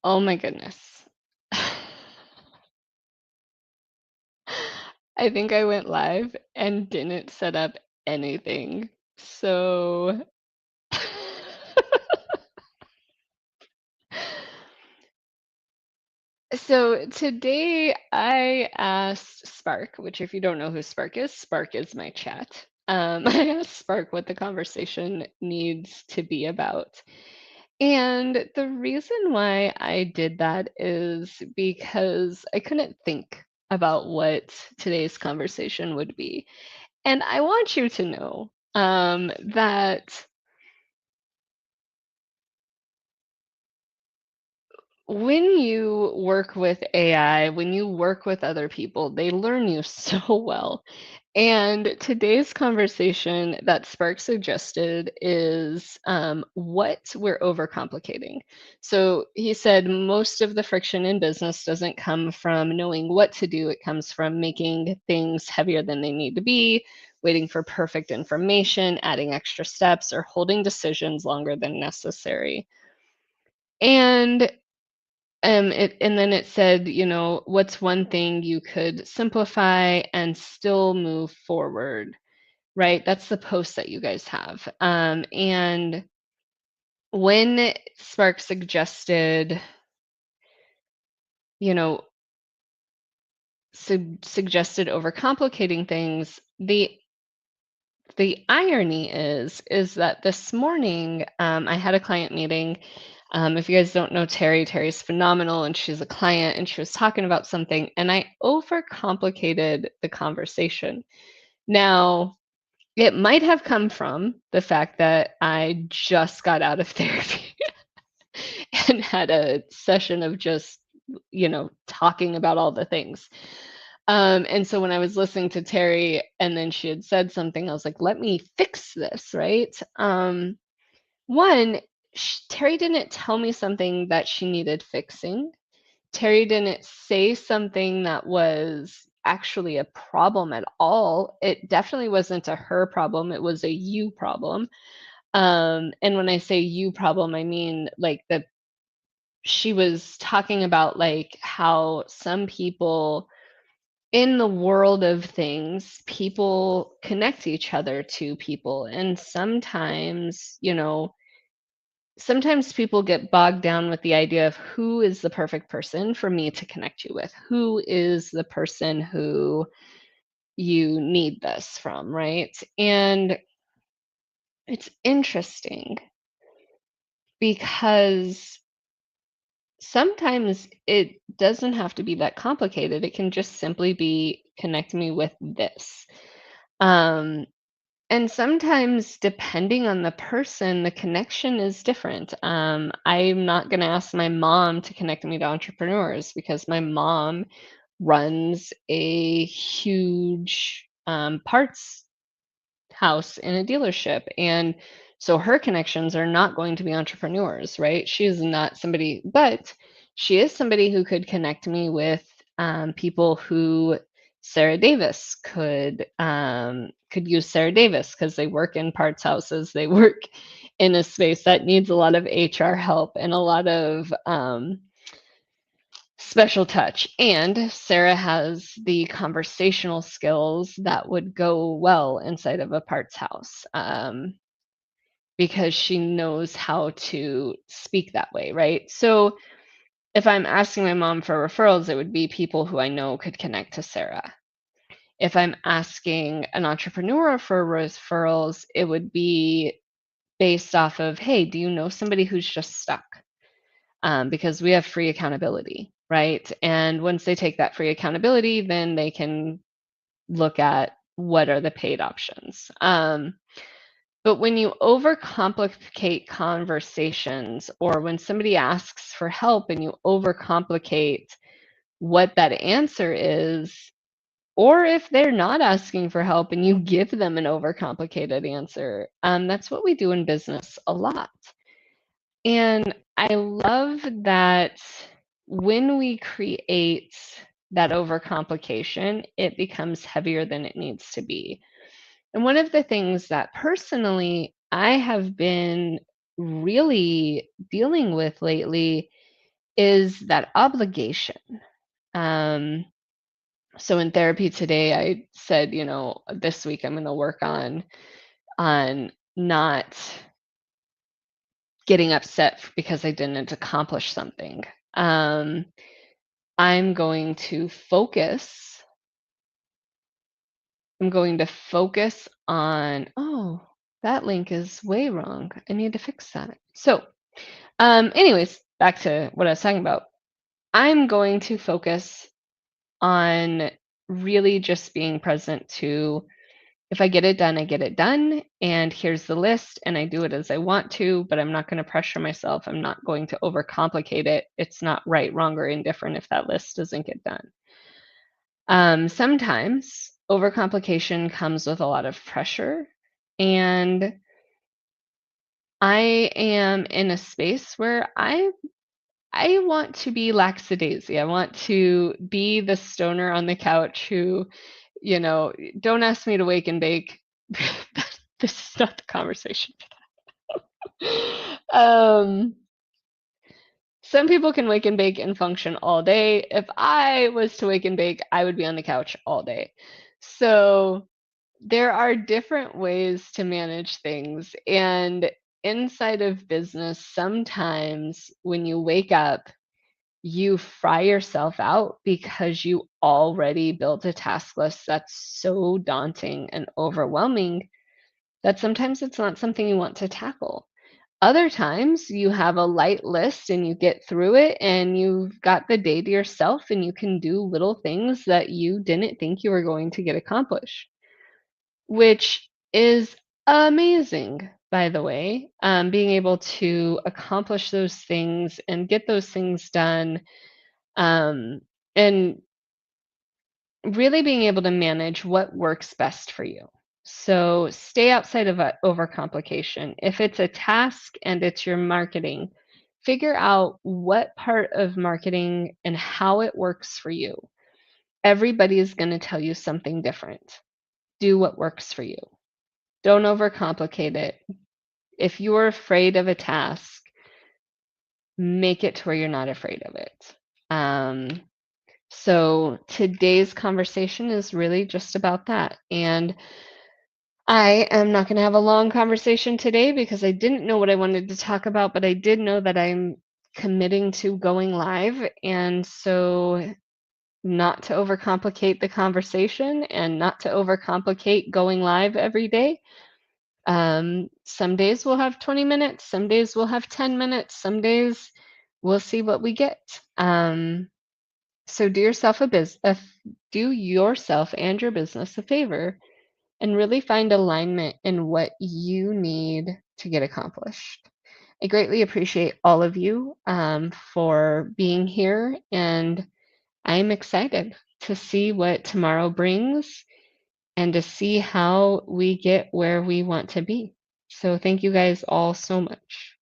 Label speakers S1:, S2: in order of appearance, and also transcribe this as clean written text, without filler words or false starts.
S1: Oh my goodness. I think I went live and didn't set up anything. So so today I asked Spark, which if you don't know who Spark is my chat. I asked Spark what the conversation needs to be about. And the reason why I did that is because I couldn't think about what today's conversation would be. And I want you to know that when you work with AI, when you work with other people, they learn you so well. And today's conversation that Spark suggested is what we're overcomplicating. So he said most of the friction in business doesn't come from knowing what to do, it comes from making things heavier than they need to be, waiting for perfect information, adding extra steps, or holding decisions longer than necessary. And and then it said, what's one thing you could simplify and still move forward, right? That's the post that you guys have. And when Spark suggested, you know, suggested overcomplicating things, the irony is that this morning I had a client meeting. If you guys don't know Terry, Terry's phenomenal, and she's a client, and she was talking about something, and I overcomplicated the conversation. Now, it might have come from the fact that I just got out of therapy and had a session of just, talking about all the things. And so when I was listening to Terry and then she had said something, I was like, let me fix this, right? One, Terry didn't tell me something that she needed fixing. Terry didn't say something that was actually a problem at all. It definitely wasn't a her problem, it was a you problem. And when I say you problem, I mean like she was talking about like how some people in the world of things, people connect each other to people. And sometimes, sometimes people get bogged down with the idea of who is the perfect person for me to connect you with? Who is the person who you need this from, right? And it's interesting because sometimes it doesn't have to be that complicated. It can just simply be connect me with this. Um, And sometimes, depending on the person, the connection is different. I'm not going to ask my mom to connect me to entrepreneurs because my mom runs a huge parts house in a dealership. And so her connections are not going to be entrepreneurs, right? She is not somebody, but she is somebody who could connect me with people who Sarah Davis could use Sarah Davis because they work in parts houses. They work in a space that needs a lot of HR help and a lot of special touch. And Sarah has the conversational skills that would go well inside of a parts house because she knows how to speak that way, right? So if I'm asking my mom for referrals, it would be people who I know could connect to Sarah. If I'm asking an entrepreneur for referrals, it would be based off of, hey, do you know somebody who's just stuck? Because we have free accountability, right? And once they take that free accountability, then they can look at what are the paid options. But when you overcomplicate conversations, or when somebody asks for help and you overcomplicate what that answer is, or if they're not asking for help and you give them an overcomplicated answer, that's what we do in business a lot. And I love that when we create that overcomplication, it becomes heavier than it needs to be. And one of the things that personally I have been really dealing with lately is that obligation. Um, so in therapy today, I said, this week I'm going to work on not getting upset because I didn't accomplish something. Um, I'm going to focus. I'm going to focus on, oh, that link is way wrong. I need to fix that. So, anyways, back to what I was talking about. I'm going to focus on really just being present to, if I get it done, I get it done. And here's the list, and I do it as I want to, but I'm not going to pressure myself. I'm not going to overcomplicate it. It's not right, wrong, or indifferent if that list doesn't get done. Sometimes overcomplication comes with a lot of pressure, and I am in a space where I want to be lackadaisy. I want to be the stoner on the couch who, don't ask me to wake and bake. This is not the conversation. Um, some people can wake and bake and function all day. If I was to wake and bake, I would be on the couch all day. So there are different ways to manage things. And inside of business, sometimes when you wake up, you fry yourself out because you already built a task list that's so daunting and overwhelming that sometimes it's not something you want to tackle. Other times you have a light list and you get through it and you've got the day to yourself and you can do little things that you didn't think you were going to get accomplished, which is amazing, by the way. Being able to accomplish those things and get those things done, um, and really being able to manage what works best for you. So stay outside of overcomplication. If it's a task and it's your marketing, figure out what part of marketing and how it works for you. Everybody is going to tell you something different. Do what works for you. Don't overcomplicate it. If you're afraid of a task, make it to where you're not afraid of it. So today's conversation is really just about that. And I am not going to have a long conversation today because I didn't know what I wanted to talk about, but I did know that I'm committing to going live. And so, not to overcomplicate the conversation and not to overcomplicate going live every day. Some days we'll have 20 minutes, some days we'll have 10 minutes, some days we'll see what we get. So do yourself and your business a favor and really find alignment in what you need to get accomplished. I greatly appreciate all of you for being here, and I'm excited to see what tomorrow brings and to see how we get where we want to be. So thank you guys all so much.